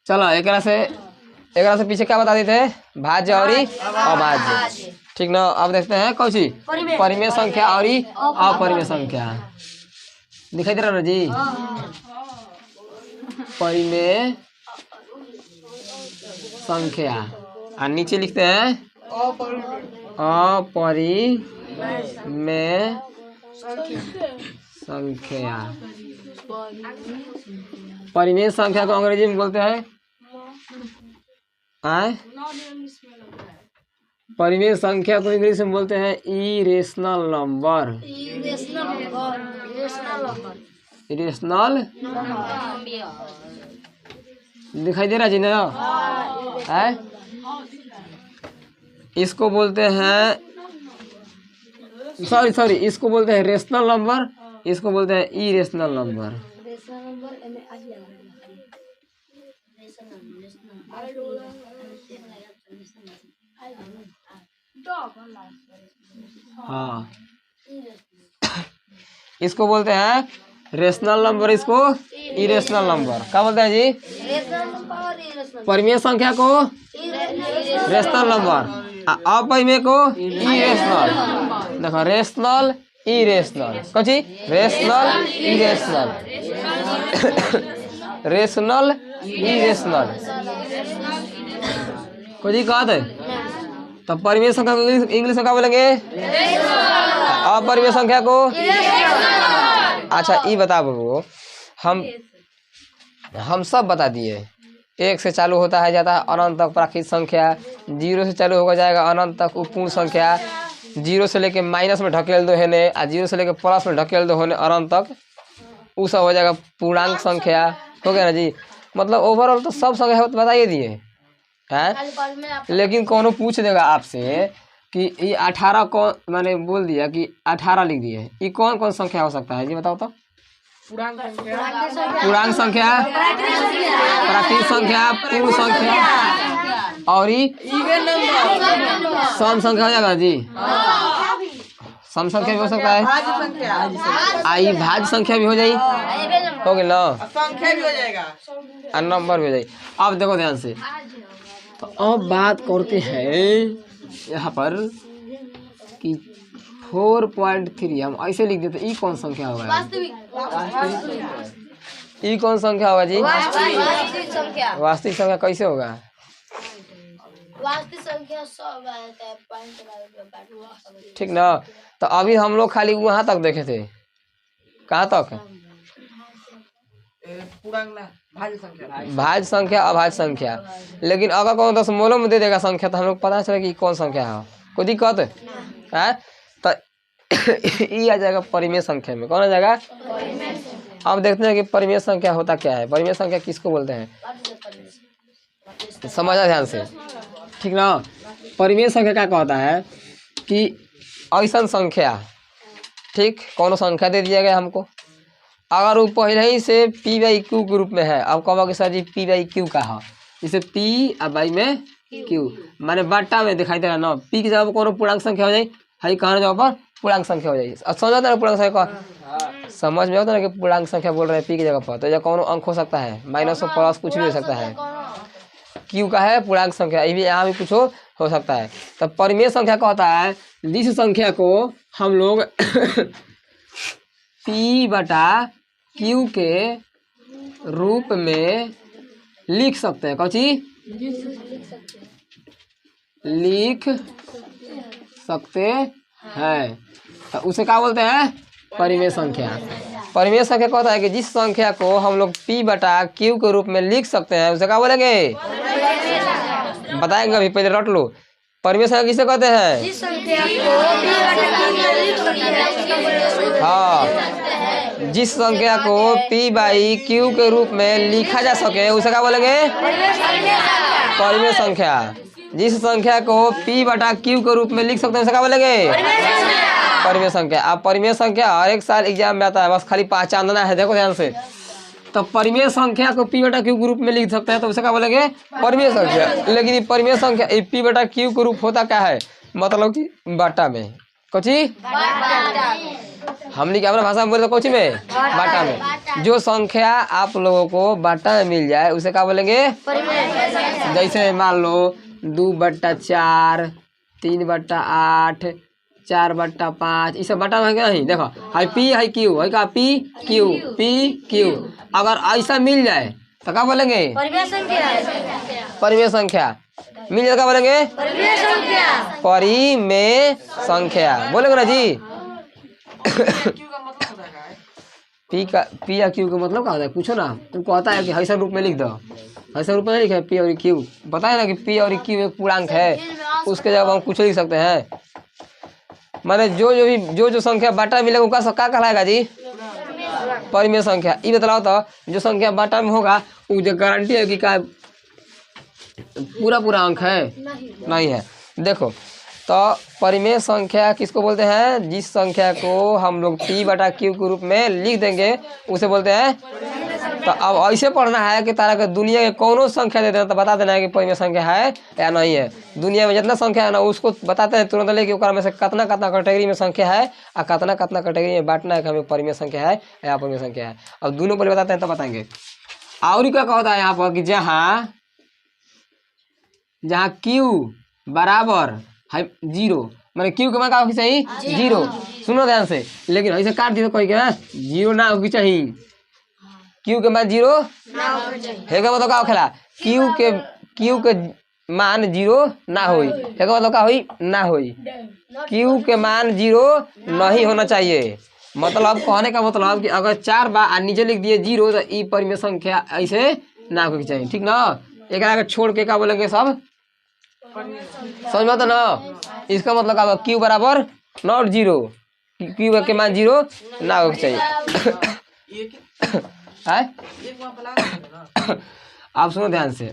चलो एकरा से पीछे क्या बता देते हैं, भाज्य और अभाज्य। ठीक ना। अब देखते हैं कौन सी परिमेय संख्या और अपरिमेय संख्या। दिखाई दे रहा ना जी, परिमेय संख्या और नीचे लिखते हैं अपरिमेय संख्या। परिमेय संख्या को अंग्रेजी में बोलते हैं परिमेय संख्या को इंग्लिश में बोलते हैं इरेशनल नंबर। इरेशनल दिखाई दे रहा जी ना है। इसको बोलते हैं सॉरी इसको बोलते हैं रेशनल नंबर, इसको बोलते हैं इरेशनल नंबर। हाँ, इसको बोलते हैं रेशनल नंबर, इसको इरेशनल नंबर। क्या बोलते हैं जी, परिमेय संख्या को रेशनल नंबर, अपरिमेय को इरेशनल। देखो रेशनल इरेशनल, कौन सी रेशनल इरेशनल, रेशनल इरेशनल को जी कहा थे। तो परिमेय संख्या को इंग्लिश में क्या बोलेंगे, अपरिमेय संख्या को। अच्छा ये बता वो हम सब बता दिए। एक से चालू होता है जाता है अनंत तक प्राकृत संख्या, जीरो से चालू होगा जाएगा अनंत तक पूर्ण संख्या, जीरो से लेके माइनस में ढकेल दो होने और जीरो से लेके प्लस में ढकेल दो होने अनंत तक, वो सब हो जाएगा पूर्णांक संख्या। हो गया ना जी। मतलब ओवरऑल तो सब संख्या तो बताइए दिए हैं। लेकिन कौन पूछ देगा आपसे कि ये 18 कौन, मैंने बोल दिया कि 18 लिख दिए, ये कौन कौन संख्या हो सकता है जी बताओ तो। पूर्णांक संख्या, प्राकृत संख्या, पूर्ण संख्या और सम संख्या हो जाएगा जी। सम संख्या भी हो सकता है, आई भाज्य संख्या भी हो जाएगी, हो गया ना, संख्या भी हो जाएगा और नंबर भी हो जाएगी। अब देखो ध्यान से, तो अब बात करते हैं यहाँ पर कि 4.3 हम ऐसे लिख देते, ई कौन संख्या होगा, ई कौन संख्या होगा जी, वास्तविक संख्या कैसे होगा, वास्तविक संख्या ठीक ना। तो अभी हम लोग खाली वहां तक देखे थे, कहाँ तक, भाज्य संख्या अभाज्य संख्या। लेकिन अगर कौन दशमलव में दे देगा संख्या तो हम लोग पता चले कि कौन संख्या है, कोई दिक्कत है तो ये आ जाएगा परिमेय संख्या में। कौन आ जाएगा, अब देखते हैं कि परिमेय संख्या होता क्या है, परिमेय संख्या किसको बोलते हैं, समझा ध्यान से, ठीक ना। परिमेय संख्या क्या कहता है कि ऐसा संख्या, ठीक, कौन संख्या दे दिया गया हमको, अगर वो पहले ही से p/q के रूप में है। अब कहोगे सर जी p/q का है, जैसे p और बाई में q, माने बट्टा में दिखाई दे रहा ना, p की जगह कौन पूर्णांक संख्या हो जाए, हाई कहने जगह पर पूर्णांक संख्या हो जाएगी। समझ आता है पूर्णांक संख्या का, समझ में आता है कि पूर्णांक संख्या बोल रहे हैं p की जगह पर, तो यह कौन अंक हो सकता है, माइनस और प्लस कुछ भी हो सकता है। q का है पूर्णांक संख्या, ये भी यहाँ भी कुछ हो सकता है। तो परिमेय संख्या कहता है जिस संख्या को हम लोग p/q के रूप में लिख सकते हैं, कौन सी लिख सकते हैं, तो उसे क्या बोलते हैं, परिमेय संख्या। परिमेय संख्या कहता है कि जिस संख्या को हम लोग p/q के रूप में लिख सकते हैं उसे क्या बोलेंगे, बताएंगे अभी, पहले रट लो। परिमेय संख्या किसे कहते हैं, जिस संख्या को हाँ, जिस संख्या को p/q के रूप में लिखा जा सके उसे क्या बोलेंगे, परिमेय संख्या। जिस संख्या को p/q के रूप में लिख सकते हैं उसे क्या बोलेंगे, परिमेय संख्या। अब परिमेय संख्या हर एक साल एग्जाम में आता है, बस खाली पहचानना है, देखो ध्यान से। तो परिमेय संख्या को p/q के रूप में लिख सकते हैं तो उसे क्या बोलेंगे, परिमेय संख्या। लेकिन ये परिमेय संख्या p/q के रूप होता क्या है, मतलब कि बट्टा में, कुछ हमने क्या अपना भाषा में बोले तो कोची में बाटा में। जो संख्या आप लोगों को बाटा में मिल जाए उसे क्या बोलेंगे? जैसे मान लो 2/4, 3/8, 4/5, ये सब बाटा में है क्या नहीं? देखो हाई पी हाई क्यू है का पी क्यू। अगर ऐसा मिल जाए तो क्या बोलेंगे? परिमेय संख्या। मिल जाए क्या बोलेंगे? परिमेय संख्या बोलेंगे ना जी। पी या क्यू का मतलब क्या होता है? पूछो ना। तुमको आता है कि ऐसा रूप में लिख दो, ऐसा रूप में नहीं लिखे पी और क्यू। पता है ना कि पी और क्यू एक पूर्णांक है, उसके जगह हम कुछ लिख सकते हैं। माने जो संख्या बाटा मिलेगा उसका क्या कहलाएगा जी? परिमेय संख्या। ये बतलाओ तो जो संख्या बाटा में होगा वो जो गारंटी है कि क्या पूरा अंक है? नहीं है। देखो तो परिमेय संख्या किसको बोलते हैं? जिस संख्या को हम लोग p/q के रूप में लिख देंगे उसे बोलते हैं। तो अब ऐसे पढ़ना है कि तारा के दुनिया के कौनो संख्या दे देना तो बता देना है कि परिमेय संख्या है या नहीं है। दुनिया में जितना संख्या है ना उसको बताते हैं तुरंत लेके ओकरा में से कितना कैटेगरी में संख्या है और कितना कैटेगरी में बांटना है कि हमें परिमेय संख्या है या अपरिमेय संख्या है। अब दोनों पर बताते हैं तो बताएंगे। और क्या होता है यहाँ पर कि जहाँ q बराबर है 0, मैंने क्यू के मान का होगी चाहिए 0। सुनो ध्यान से, लेकिन ऐसे काट दी तो कोई क्या 0 ना होगी चाहिए। क्यू के मान 0 है का मतलब क्या खेला? क्यू के मान 0 ना होई है का मतलब क्या होई? ना होई। क्यू के मान 0 नहीं होना चाहिए। मतलब कहने का मतलब कि अगर 4 बार नीचे लिख दिए 0 तो ई परिमेय संख्या ऐसे ना होगी चाहिए। ठीक ना? एक छोड़ के क्या बोलेंगे सब? समझ में आता ना? इसका मतलब क्या? क्यू बराबर नॉट 0, क्यू के मान 0 ना होना चाहिए। आप सुनो ध्यान से,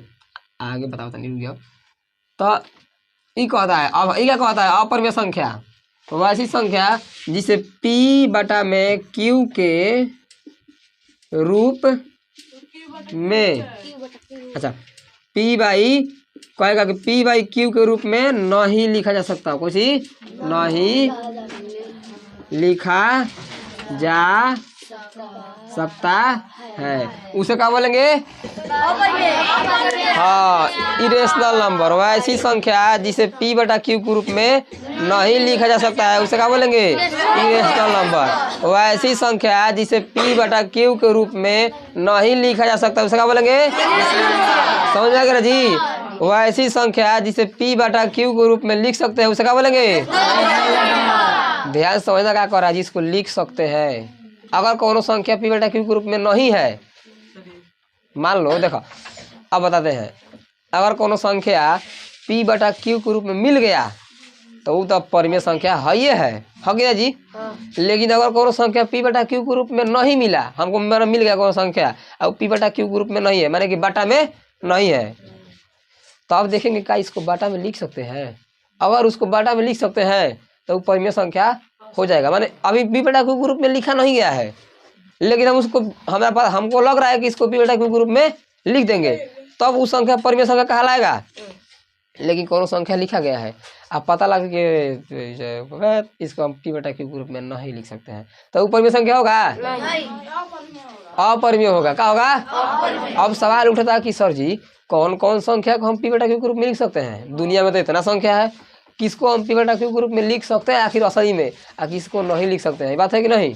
आगे बताओ तो नहीं। तो ये कहता है, अब ये क्या कहता है? अपरिमेय संख्या वैसी संख्या जिसे p/q में q के रूप में, अच्छा कहेगा कि p/q के रूप में नहीं लिखा जा सकता, कुछ ही नहीं लिखा जा सकता है। उसे क्या बोलेंगे? हाँ, इरेशनल नंबर। वैसी संख्या जिसे p/q के रूप में नहीं लिखा जा सकता है उसे क्या बोलेंगे? Irrational number. वैसी संख्या जिसे p/q के रूप में नहीं लिखा जा सकता उसे क्या बोलेंगे? समझ में आ गया जी? वैसी संख्या जिसे p/q के रूप में लिख सकते हैं उसे क्या बोलेंगे? ध्यान समझना क्या कर रहा है? जिसको लिख सकते हैं। अगर कोनो संख्या p/q के रूप में नहीं है, मान लो, देखो अब बताते हैं। अगर कोनो संख्या p/q के रूप में मिल गया तो वो तो परिमेय संख्या है ही है गया जी। लेकिन अगर कोनो संख्या p/q के रूप में नहीं मिला, हमको मिल गया कोनो संख्या अब p/q के रूप में नहीं है, माने कि बाटा में नहीं है, तो आप देखेंगे क्या इसको बाटा में लिख सकते हैं? अगर उसको बाटा में लिख सकते हैं तो वो परिमेय संख्या हो जाएगा। माने अभी p/q के रूप में लिखा नहीं गया है, लेकिन हम उसको हमारे पास हमको लग रहा है कि इसको p/q के रूप में लिख देंगे तब वो संख्या परिमेय संख्या कहलाएगा। लेकिन कोनो संख्या लिखा गया है, अब पता लग कि इसको हम p/q के रूप में नहीं लिख सकते हैं तो वो परिमेय संख्या होगा? अपरिमेय होगा। क्या होगा? अब सवाल उठता कि सर जी कौन कौन संख्या को हम p/q के रूप में लिख सकते हैं? दुनिया में तो इतना संख्या है, किसको हम p/q के रूप में लिख सकते हैं आखिर असली में, और किसको नहीं लिख सकते हैं? बात है कि नहीं?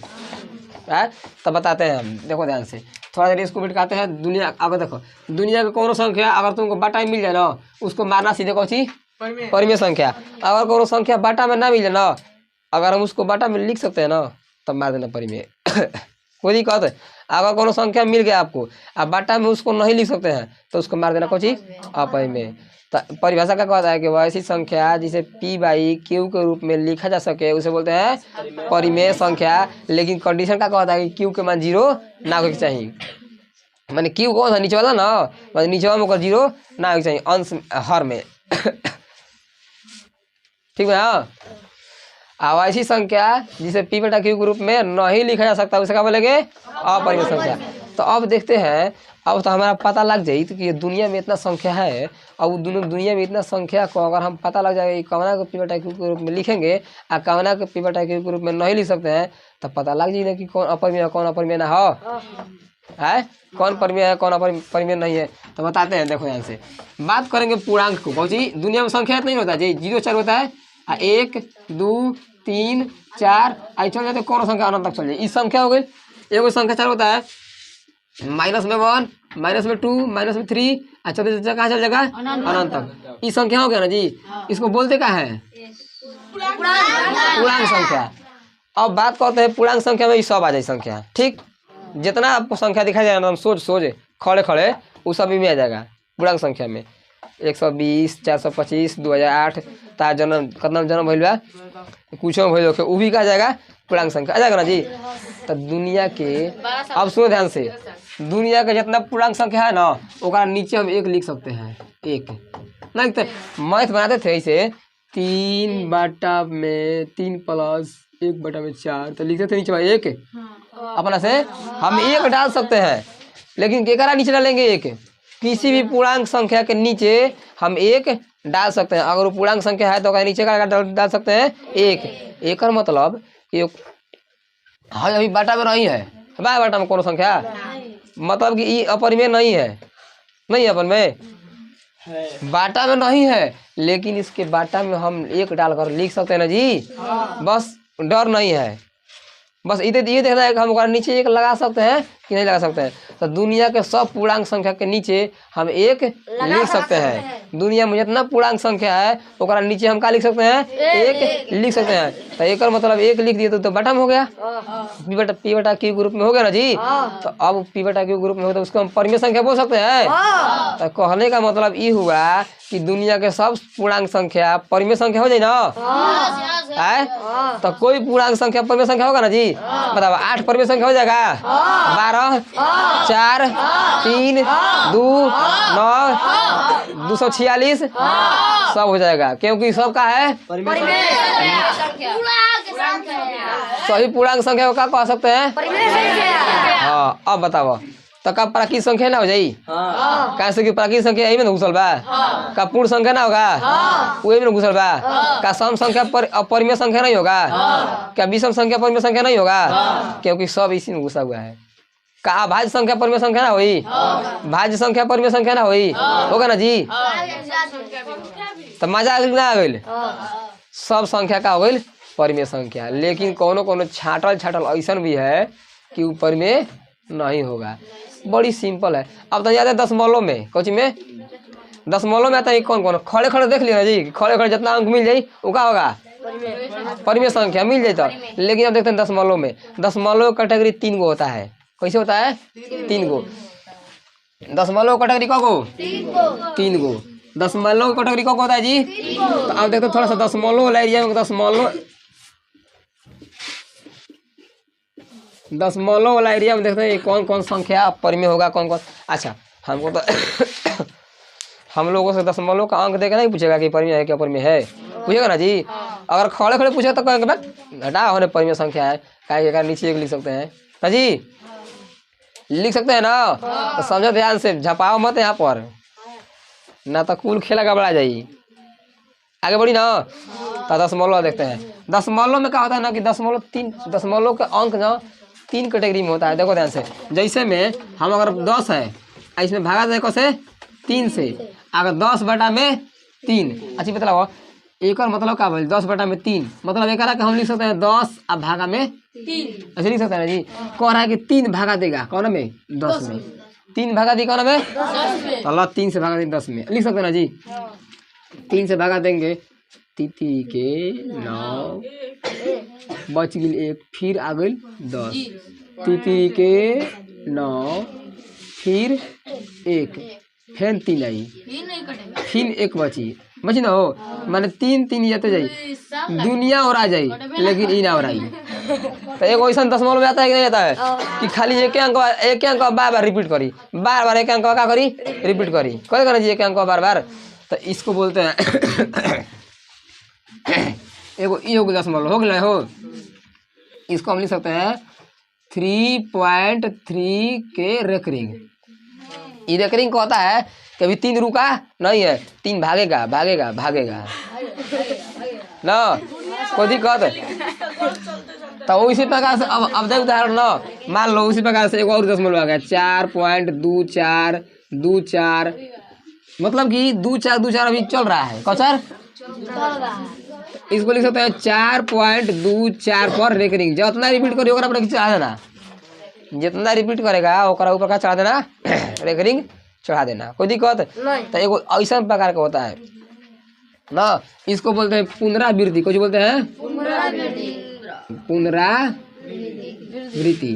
तब बताते हैं हम। देखो ध्यान से, थोड़ा देर इसको बिटकाते हैं। दुनिया, अगर देखो दुनिया के कोनो संख्या अगर तुमको बाटा में मिल जाए ना उसको मारना सीधे कौन सी? परिमेय संख्या। अगर कोनो संख्या बाटा में ना मिले ना, अगर हम उसको बाटा में लिख सकते हैं ना तब मार देना परिमेय। कोई दिक्कत है? अगर कोनो संख्या मिल गया आपको अब बाटा में उसको नहीं लिख सकते हैं तो उसको मार देना कौन सी? अपरिमेय। परिभाषा क्या कहता है कि वैसी संख्या जिसे p/q के रूप में लिखा जा सके उसे बोलते हैं परिमेय संख्या। लेकिन कंडीशन क्या कहता है कि q के मान 0 ना होना चाहिए। माने q कौन सा नीचे वाला ना, माने नीचे वाला में 0 ना होना चाहिए अंश हर में। ठीक है? हाँ, ऐसी संख्या जिसे p/q के रूप में नहीं लिखा जा सकता उसे क्या बोलेंगे? अपरिमेय संख्या। तो अब देखते हैं अब तो हमारा पता लग जाई तो कि ये दुनिया में इतना संख्या है, और दुनिया में इतना संख्या को अगर हम पता लग जाएगा कवना को पी बटा क्यू के रूप में लिखेंगे और कवना को पी बटा क्यू के रूप में नहीं लिख सकते हैं, तो पता लग जाएगा कि कौन अपरिमेय कौन अपरिमेय ना हो है, कौन परिमेय है कौन परिमेय नहीं है। तो बताते हैं, देखो यहाँ से बात करेंगे पूर्णांक को। कौन सी दुनिया में संख्या नहीं होता जी, 0 4 होता है, 1 2 3 4 आई चल जाते, कौन संख्या अनंत तक चल जाए। इस संख्या हो गई, एगो संख्या 4 होता है, माइनस में 1 माइनस में 2 माइनस में 3 अच्छा तो कहाँ चल जाएगा अनंत तक। इस संख्या हो गया ना जी, इसको बोलते क्या है पूर्णांक संख्या। अब बात करते हैं पूर्णांक संख्या में सब आ जाए संख्या, ठीक, जितना आपको संख्या दिखाई देगा ना सोच खड़े खड़े वो सब में आ जाएगा पूर्णांक संख्या में। 120 425 2008 तार जन्म कतना जन्म भइल बा कुछ भइल होके वो भी कहा जाएगा पूर्णांक संख्या आ जाएगा ना जी। तो दुनिया के अब सुनो ध्यान से, दुनिया के जितना पूर्णांक संख्या है ना ओकरा नीचे हम 1 लिख सकते हैं। 1 नहीं तो मैथ बनाते थे ऐसे 3 बटा में 3 प्लस 1 बटा में 4 तो लिखते थे नीचे 1 अपना से हम 1 डाल सकते हैं, लेकिन केकरा नीचे डालेंगे 1, किसी भी पूर्णांक संख्या के नीचे हम 1 डाल सकते हैं। अगर वो पूर्णांक संख्या है तो नीचे का डाल सकते हैं 1। एक मतलब कि हाँ अभी बाटा में नहीं है, बाटा में कौन संख्या मतलब कि ये अपरिमेय नहीं है, नहीं अपन में बाटा में नहीं है, लेकिन इसके बाटा में हम 1 डालकर लिख सकते हैं ना जी, बस डर नहीं है। बस ये देखना है कि हम नीचे 1 लगा सकते हैं कि नहीं लगा सकते हैं। तो दुनिया के सब पूर्णांक संख्या के नीचे हम 1 लिख सकते हैं। दुनिया में जितना पूर्णांक संख्या है ओकरा नीचे हम क्या लिख सकते हैं 1 लिख सकते हैं। तो एक मतलब 1 लिख दिए तो बटन हो गया, पी बटा क्यू ग्रुप में हो गया ना जी। तो अब पी बटा क्यू ग्रुप में हो तो उसको हम परिमेय संख्या बोल सकते हैं। तो कहने का मतलब ये हुआ कि दुनिया के सब पूर्णांक संख्या परिमेय संख्या हो जाए ना है। तो कोई पूर्णांक संख्या परिमेय संख्या होगा ना जी, बताओ 8 परिमेय संख्या हो जाएगा, 12 4 3 2 9 246 सब हो जाएगा, क्योंकि सब का है सही पूर्णांक संख्या को क्या कह सकते हैं। हाँ अब बताओ तो का प्राकृतिक संख्या ना हो जाई, कैसे कि प्राकृतिक संख्या यही में घुसल बा, का पूर्ण संख्या ना होगा वही में घुसल बा, का सम संख्या पर अपरिमेय संख्या नहीं होगा, क्या विषम संख्या परिमेय संख्या नहीं होगा, क्योंकि सब इसी में घुसा हुआ है। का अभाज्य संख्या परिमेय संख्या ना हुई, भाज्य संख्या परिमेय संख्या ना हुई, होगा ना जी। तो मजा ना आ गई, सब संख्या का हो गई परिमेय संख्या, लेकिन कोनो छाटल ऐसा भी है कि ऊपर में नहीं होगा। बड़ी सिंपल है। अब तो याद है दशमलव में, कुछ में दशमलव में आता है कौन कौन, खड़े खड़े देख लिया जी, खड़े खड़े जितना अंक मिल जाये वो क्या होगा परिमेय संख्या मिल जाए। तो लेकिन अब देखते हैं दशमलव में, दशमलव कैटेगरी 3 गो होता है। कैसे होता है 3 गो, दशमलव कैटेगरी को 3 गो, दशमलव कैटेगरी को होता है जी। तो अब देखते थोड़ा सा दशमलव वाला एरिया में, दशमलव वाला एरिया में देखते हैं कौन कौन संख्या परिमेय होगा कौन कौन। अच्छा हमको तो हम लोगों से दशमलव का अंक देकर नहीं पूछेगा कि परिमेय है क्या परिमेय है, पूछेगा ना जी। अगर खड़े खड़े पूछेगा तो कहेंगे घटा होने परिमेय संख्या है, क्या नीचे 1 लिख सकते हैं ना जी, लिख सकते हैं ना। तो समझो ध्यान से, झपाओ मत यहाँ पर, ना तो कुल खेला गड़बड़ा जाई। आगे बढ़ी ना। तो दशमलव देखते हैं, दशमलव में क्या होता है ना कि दशमलव का अंक ना 3 कैटेगरी में होता है। देखो ध्यान से, जैसे में हम अगर 10 है इसमें भागा देखो से 3 से, अगर 10 बटा में 3 अच्छी बताओ एक मतलब क्या बोल 10 बटा में 3 मतलब एक हम लिख सकते हैं 10 अब भागा में 3 ऐसे लिख सकते हैं ना जी। कह रहा है कि 3 भागा देगा कौन में 10 में, 3 भागा दी कौन में 10 में, तो 3 से भागा दी 10 में लिख सकते हैं ना जी। 3 से भागा देंगे तिथि के 9 बच गई 1, फिर आ गई 10, तिथि के 9 फिर 1 फिर 3 आई फिर 1 बची ना हो, माने 3 ये तो जाई दुनिया और आ जाई, लेकिन ई ना और आई। तो एक वैसा दशमलव में आता है कि नहीं आता है कि खाली एक अंक बार बार रिपीट करी, बार बार एक अंक क्या करी रिपीट करी, कोई करना चाहिए एक अंक बार बार। तो इसको बोलते हैं एगो ई हो गया दशमलव हो गया हो, इसको हम लिख सकते हैं 3.3 के रेकरिंग। ये रेकरिंग कहता है कि अभी 3 रुका नहीं है, 3 भागेगा भागेगा भागेगा ना, कोई दिक्कत। तो उसी प्रकार से अब देख उदाहरण ना, मान लो उसी प्रकार से एक और दशमलव आ गया 4.2424, मतलब कि 2424 अभी चल रहा है कचर, इसको लिख सकते हैं 4.24 पर रेकरिंग। जितना रिपीट करिए ओकरा पर चढ़ा देना, जितना रिपीट करेगा ओकरा ऊपर का चढ़ा देना रेकरिंग चढ़ा देना, कोई दिक्कत। तो एगो ऐसा प्रकार का होता है ना, इसको बोलते हैं पुनरावृत्ति। कुछ बोलते हैं पुनरावृत्ति।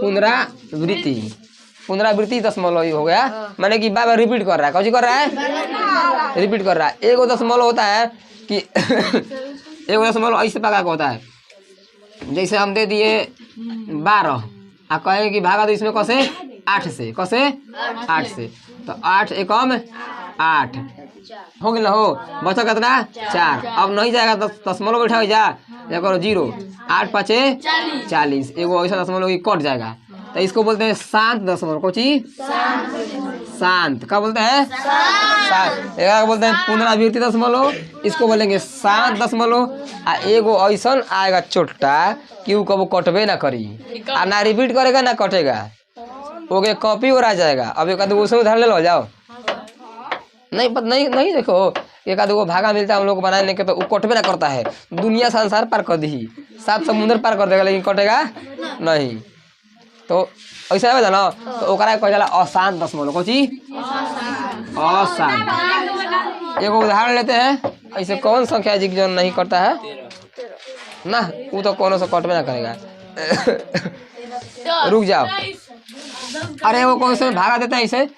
पुनरावृत्ति पुनरावृत्ति दशमलव हो गया, माने कि बार बार रिपीट कर रहा है। कौन कर रहा है? रिपीट कर रहा है। एगो दशमलव होता है कि एगो दशमलव ऐसे प्रकार का होता है, जैसे हम दे दिए 12 आ कहे कि भागा दो इसमें कैसे 8 से, कैसे 8 से, तो 8 एकम 8 हो गया हो, बचा कितना 4। अब नहीं जाएगा तो दशमलव बैठा हो जा करो 0, 8 पाँचे 40, एगो ऐसा दशमलव कट जाएगा। तो इसको बोलते हैं शांत दशमलव। कोची शांत, क्या बोलते हैं? शांत। एक बोलते हैं पुनरावृत्ति दशमलव, इसको बोलेंगे शांत दशमलव। आ एगो ऐसा आएगा छोटा कि वो कबो कटबे ना करी, आ ना रिपीट करेगा ना कटेगा, ओके कॉपी और आ जाएगा। अब एक आधो उसमें उधार ले लो जाओ, नहीं देखो एक आधो भागा मिलता है हम लोग को बनाने के, तो वो कटबे ना करता है, दुनिया संसार पार कर दी, 7 समुद्र पार कर देगा, लेकिन कटेगा नहीं। तो ऐसा है ना, तो ओकरा कह जाला अशांत दशमलव। कोची अशांत। एगो उदाहरण लेते हैं, ऐसे कौन संख्या जी जो नहीं करता है ना, वो तो कोनो से कटबे ना करेगा। रुक जाओ, अरे वो कौन से भागा देते हैं ऐसे,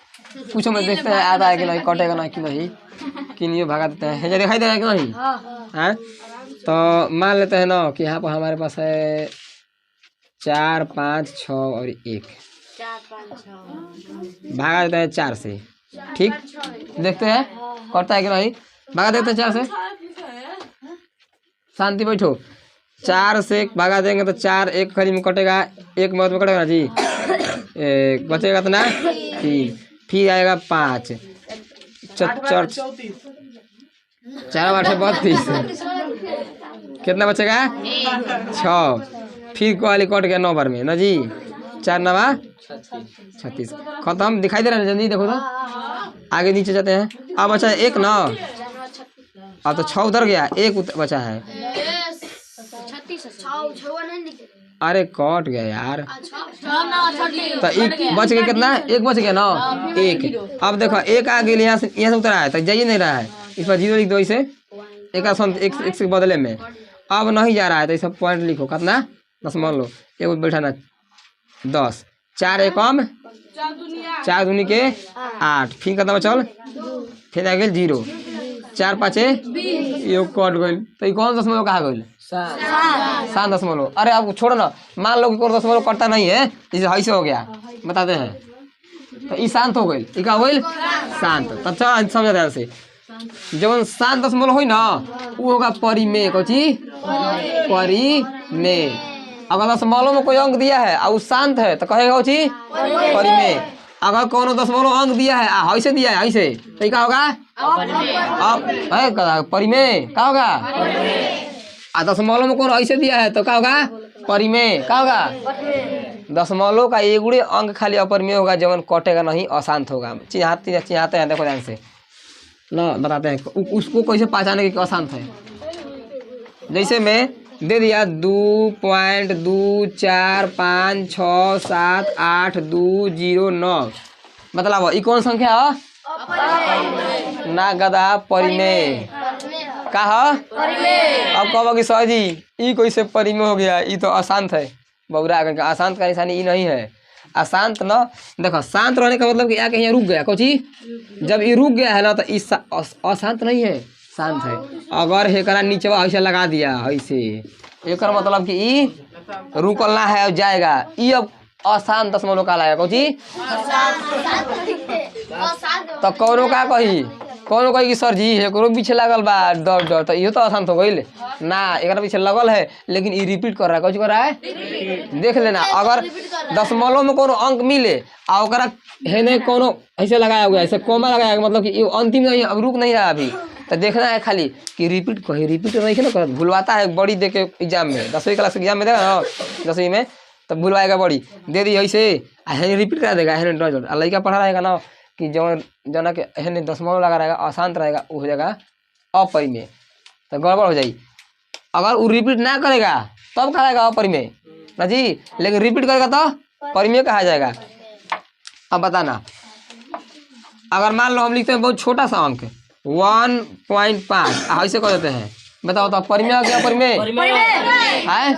पूछो मैं देखते हैं आता है कि नहीं, कटेगा ना कि नहीं, कि नहीं भागा देते हैं, ये दिखाई दे रहा है कि नहीं है। तो मान लेते हैं ना कि यहाँ पर हमारे पास है 4 5 6 और 1, भागा देते हैं 4 से, ठीक, देखते हैं करता है कि नहीं। भागा देते हैं 4 से, शांति बैठो। 4 से भागा देंगे तो 4 एक खरी में कटेगा, 1 मौत में कटेगा ना जी, बचेगा कितना 3, फिर आएगा 5 4 4 32, कितना बचेगा 6, फिर कोई कट गया 9 बार में ना जी, 4 9 36, खत्म। दिखाई दे रहा है जल्दी देखो तो, आगे नीचे जाते हैं। अब बचा 1 ना, अब तो 6 उधर गया, 1 बचा है, अरे कट गया यार, तो एक बच गया, कितना 1 बच गया ना 1। अब देखो 1 आ गया, यहाँ से उतरा है तो जाइए नहीं रहा है, इस पर 0 लिख दो इसे, एक से बदले में। अब नहीं जा रहा है तो इस पॉइंट लिखो, कितना दशमलव, एगो बैठाना 10, 4 एकम 4 दूनी के 8, फिर कितना बचल, फिर आ गया 0, 4 5 ये कट गई। तो ये कौन दशमलव कहा गई? शांत दशमलव। अरे अब छोड़ो ना, मान लो कि कोई दशमलव करता नहीं है, जैसे ऐसे हो गया, बताते हैं, तो ये शांत हो गई, ये क्या हो गई शांत। तो अच्छा समझा ध्यान से, जब शांत दशमलव हुई ना वो होगा परिमेय। कोची परिमेय। अगर दशमलव में कोई अंक दिया है और वो शांत है तो कहेगा कोची परिमेय। अगर कोनो दशमलव अंक दिया है ऐसे दिया है ऐसे, तो क्या होगा अब परिमेय, क्या होगा। दशमलव में कौन ऐसे दिया है तो क्या होगा परिमेय, क्या होगा। दशमलव का एगुड़े अंक खाली अपरिमेय होगा, जवन कटेगा नहीं, अशांत होगा। चिन्हाते हैं, देखो ध्यान से ना बताते हैं उसको कैसे पहचाने की अशांत है। जैसे मैं दे दिया 2.245678209, मतलब ये कौन संख्या है ना गधा परिमेय का है। अब कहो कि सर जी ये कैसे परिमेय हो गया, ये तो अशांत है। बौरा करके अशांत का निशानी ये नहीं है। अशांत ना देखो, शांत रहने का मतलब कि आके यहाँ रुक गया कोची, जब ये रुक गया है ना तो इस अशांत नहीं है, शांत है। अगर हेकरा नीचे ऐसे लगा दिया ऐसे, एक मतलब कि ई रुकलना है और जाएगा, ई अब अशांत दशमलव का लाएगा कोची। तो कौनो का कही कौन कही कि सर जी एकरो पीछे लागल बा डर डर, तो इहो तो आसान हो गई ना, एक पीछे लगल है लेकिन ये रिपीट कर रहा है। कुछ कर रहा है देख लेना। अगर दशमलव में कोनो अंक मिले आ ओकरा हेने कोनो ऐसे लगाया हुआ है, ऐसे कोमा लगाया हुआ, मतलब कि ये अंतिम नहीं, अब रुक नहीं रहा अभी, तो देखना है खाली कि रिपीट कहीं रिपीट नहीं ना कर, भूलवाता है बड़ी दे के एग्जाम में, 10वीं क्लास एग्जाम में देगा ना 10वीं में, तब भूलवाएगा बड़ी दे दी ऐसे रिपीट करा देगा। लड़का पढ़ा रहेगा ना कि जो जना के एहन दशमलव लगा रहेगा अशांत रहेगा, वो हो जाएगा अपरिमेय, तो गड़बड़ हो जाएगी। अगर वो रिपीट ना करेगा तब कहेगा अपरिमेय ना जी, लेकिन रिपीट करेगा तो परिमेय कहा जाएगा। अब बताना, अगर मान लो हम लिखते हैं बहुत छोटा सा अंक 1.5 ऐसे कर देते हैं, बताओ तो परिमेय क्या अपरिमेय है?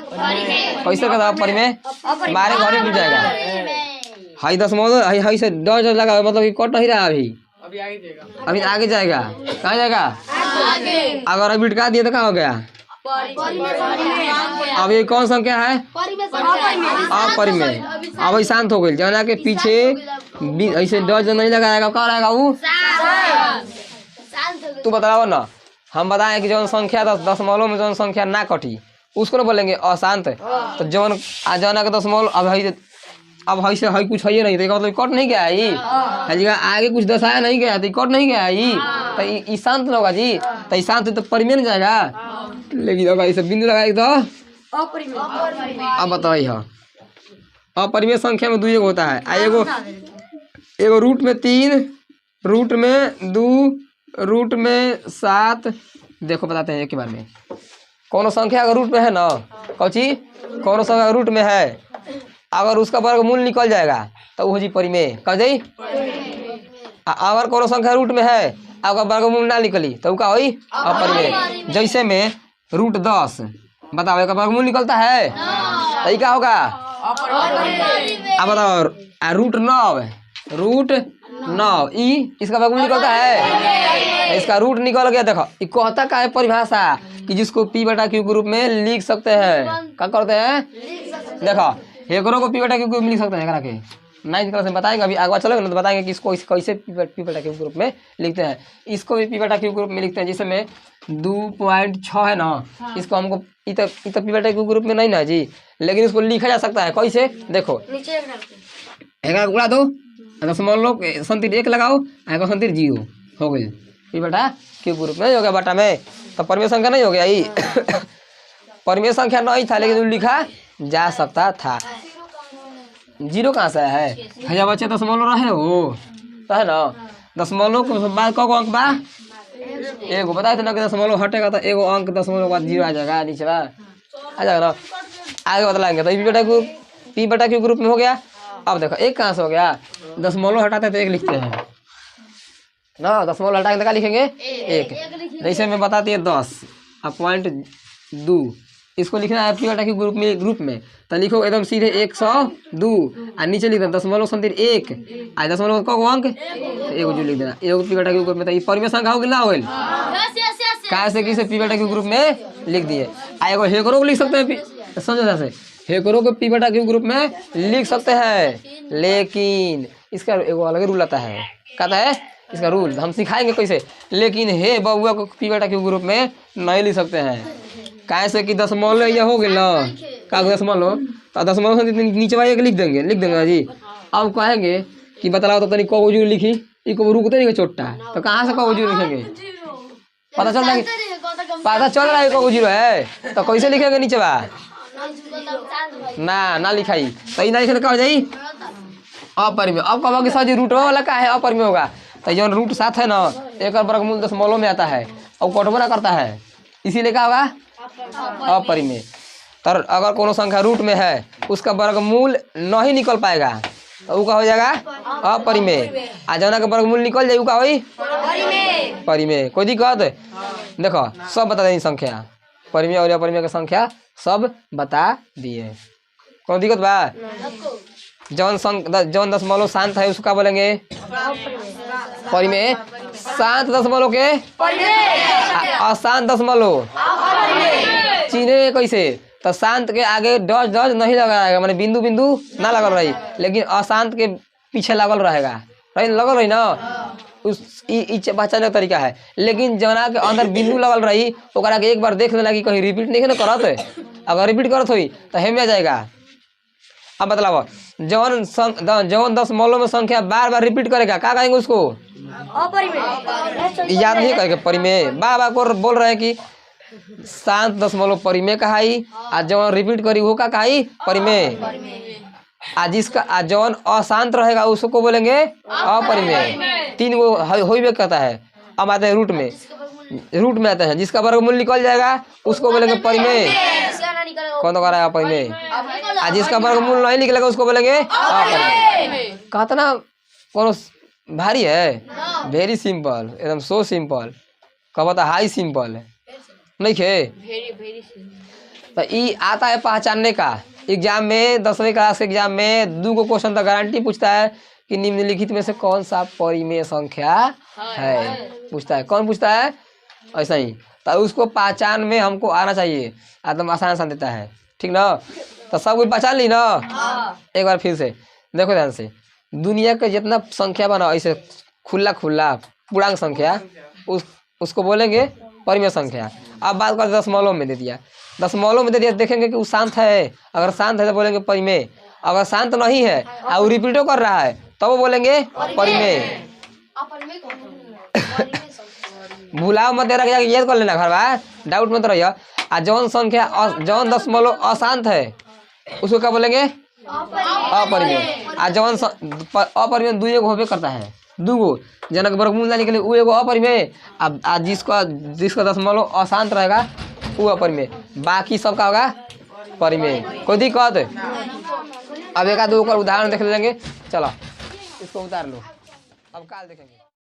कैसे कहता परिमेय? हमारे घर ही मिल जाएगा। हाई दशमलव हाई से डर लगा, मतलब कि कट नहीं रहा अभी आगे जाएगा। कहाँ जाएगा? अगर अभी अटका दिए तो क्या हो गया? अब ये कौन संख्या है? अपरिमेय। अब शांत हो गई, जना के पीछे ऐसे डर जो नहीं लगाएगा क्या रहेगा वो? तू बताओ ना, हम बताएं कि जौन संख्या दशमलव में जौन संख्या ना कटी उसको ना बोलेंगे अशांत। तो जौन जना के दशमलव अब हई से हई कुछ है नहीं, तो मतलब कट नहीं गया है आगे कुछ दर्शाया नहीं गया, तो कट नहीं गया है, तो शांत होगा जी, तो शांत तो परिमेय नहीं जाएगा। लेकिन अगर इसे बिंदु लगाए तो अब बताइए, अपरिमेय संख्या में 2 होता है, एगो रूट में 3, रूट में 2, रूट में 7। देखो बताते हैं एक बार में, कोनो संख्या अगर रूट में है ना, कौची कोनो संख्या रूट में है, अगर उसका वर्गमूल निकल जाएगा तो वो जी परिमेय कह जाई। अगर कोनो संख्या रूट में है अगर वर्गमूल ना निकली तो क्या हुई? अपरिमेय। जैसे में रूट 10 बताओ, एक वर्गमूल निकलता है तो क्या होगा? अब बताओ रूट 9 इसका वर्गमूल निकलता है, इसका रूट निकल गया। देखो ये कहता का है परिभाषा कि जिसको p/q के रूप में लिख सकते हैं। क्या करते हैं? देखो एकरों को p/q के रूप में लिख सकते हैं, एकरा के 9th क्लास में बताएंगे, अभी आगे चलेगा ना तो बताएंगे कि इसको कैसे p/q के रूप में लिखते हैं। इसको भी p/q के रूप में लिखते हैं, जैसे में 2.6 है ना, इसको हमको इतना p/q के रूप में नहीं ना जी, लेकिन इसको लिखा जा सकता है कैसे? देखो एक उड़ा दो, दशमलव संतिर 1 लगाओ, संतिर 0 हो गई p/q के रूप में हो गया बटा में, तो परिमेय संख्या नहीं हो गया ही परिमेय संख्या नहीं था लेकिन लिखा जा सकता था। 0 कहाँ से है? भैया बच्चे दशमलव रहे हो तो है ना, दशमलव के बाद को अंक बा एगो, बताए थे ना कि दशमलव हटेगा तो एगो अंक दशमलव के बाद 0 आ जाएगा, नीचे बा आ जाएगा ना, आगे बतलाएंगे। तो p/q ग्रुप में हो गया। अब देखो 1 कहाँ से हो गया? दशमलव हटाते तो 1 लिखते हैं ना, दशमलव हटा के क्या लिखेंगे? 1। जैसे मैं बताती है 10 अब 0.2 इसको लिखना है p/q ग्रुप में तो लिखो एकदम सीधे 102 और नीचे लिख देना दशमलव संतिर 1 आ दशमलव को अंक एगो जो लिख देना, एगो p/q ग्रुप में। तो ये परिमेय संख्या हो गई ना, होल कहाँ से किसे p/q ग्रुप में लिख दिए। आ एगो हेकरो को लिख सकते हैं, समझो जैसे हेकरो को p/q ग्रुप में लिख सकते हैं, लेकिन इसका एगो अलग रूल आता है। कहता है इसका रूल हम सिखाएंगे कैसे, लेकिन हे बउआ को p/q ग्रुप में नहीं लिख सकते हैं। कैसे कि दशमलव यह हो गया ना, का दशमलव तो दशमलव से नीचे वाले लिख देंगे जी। अब कहेंगे कि बतलाओ तो तनी को जो लिखी इको रुकते नहीं चोटा, तो कहाँ से को जो लिखेंगे? पता चल रहा है को जीरो है तो कैसे लिखेंगे नीचे बा ना लिखाई, तो ना लिखे क्या हो जाई? अपरिमेय। अब कहोगे कि सर जी रूट वाला का है अपरिमेय होगा, तो जो रूट 7 है ना एक वर्गमूल दशमलव में आता है और कटबो ना करता है, इसीलिए क्या होगा? अपरिमेय। तो अगर कोनो संख्या रूट में है उसका वर्गमूल नहीं निकल पाएगा तो वो क्या हो जाएगा? अपरिमेय। आ जना का वर्गमूल निकल जाए का होई परिमेय। कोई दिक्कत? देखो सब बता दें संख्या, परिमेय और अपरिमेय की संख्या सब बता दिए, कोई दिक्कत बा? जौन दशमलव शांत है उसका बोलेंगे परिमेय, शांत दशमलव के अशांत दशमलव चिन्हे कैसे? तो शांत के आगे डज नहीं लगाएगा, माने बिंदु ना लगल रही, लेकिन अशांत के पीछे लगल रहेगा, लगल रही ना, पहचाने का तरीका है। लेकिन जना के अंदर बिंदु लगल रही ओकरा के एक बार देख लेना कि कहीं रिपीट नहीं है ना करत, अगर रिपीट करत हुई तो हेम में जाएगा। अब बतलाओ जौन दशमलव में संख्या बार बार रिपीट करेगा क्या कहेंगे उसको? याद नहीं करेंगे परिमेय। बाबा को बोल रहे हैं कि शांत दशमलव परिमेय कहाई, आ जौन रिपीट करी वो का कहाई परिमेय। जिसका जौन अशांत रहेगा उसको बोलेंगे अपरिमेय। 3 गो हो भी कहता है। अब आते हैं रूट में आते हैं। जिसका वर्गमूल निकल जाएगा उसको बोलेंगे परिमेय। कौन तो कह रहा है अपरिमेय? जिसका वर्गमूल नहीं निकलेगा उसको बोलेंगे अपरिमेय। कहतना कौन भारी है? वेरी सिंपल, एकदम सो सिंपल। कब था हाई सिंपल है नहीं खे। तो ये आता है पहचानने का। एग्जाम में 10वीं क्लास के एग्जाम में 2 क्वेश्चन तो गारंटी पूछता है कि निम्नलिखित में से कौन सा परिमेय संख्या है, पूछता है। कौन पूछता है? ऐसा ही। तो उसको पहचान में हमको आना चाहिए, एकदम आसान देता है, ठीक ना। तो सब कुछ पहचान ली ना। एक बार फिर से देखो ध्यान से। दुनिया के जितना संख्या बना ऐसे खुला पूर्णांक संख्या उसको बोलेंगे परिमेय संख्या। अब बात कर दशमलव में दे दिया, देखेंगे कि वो शांत है। अगर शांत है तो बोलेंगे परिमेय। अगर शांत नहीं है और रिपीटो कर रहा है तो वो बोलेंगे परिमेय। भूलाओ मत, याद कर लेना घर बा, डाउट मत रहिए। जौन दशमलव अशांत है उसको क्या बोलेंगे? अपरिमेय। जौन अपरिमेय 2 होबे करता है, 2 गो जनक वर्गमूल लाने के लिए वो एगो अपरिमेय। अब जिसका दशमलव अशांत रहेगा वो अपरिमेय, बाकी सबका होगा परिमेय। कोई दिक्कत? अब एक आध उदाहरण देख लेंगे। चलो इसको उतार लो, अब काल देखेंगे।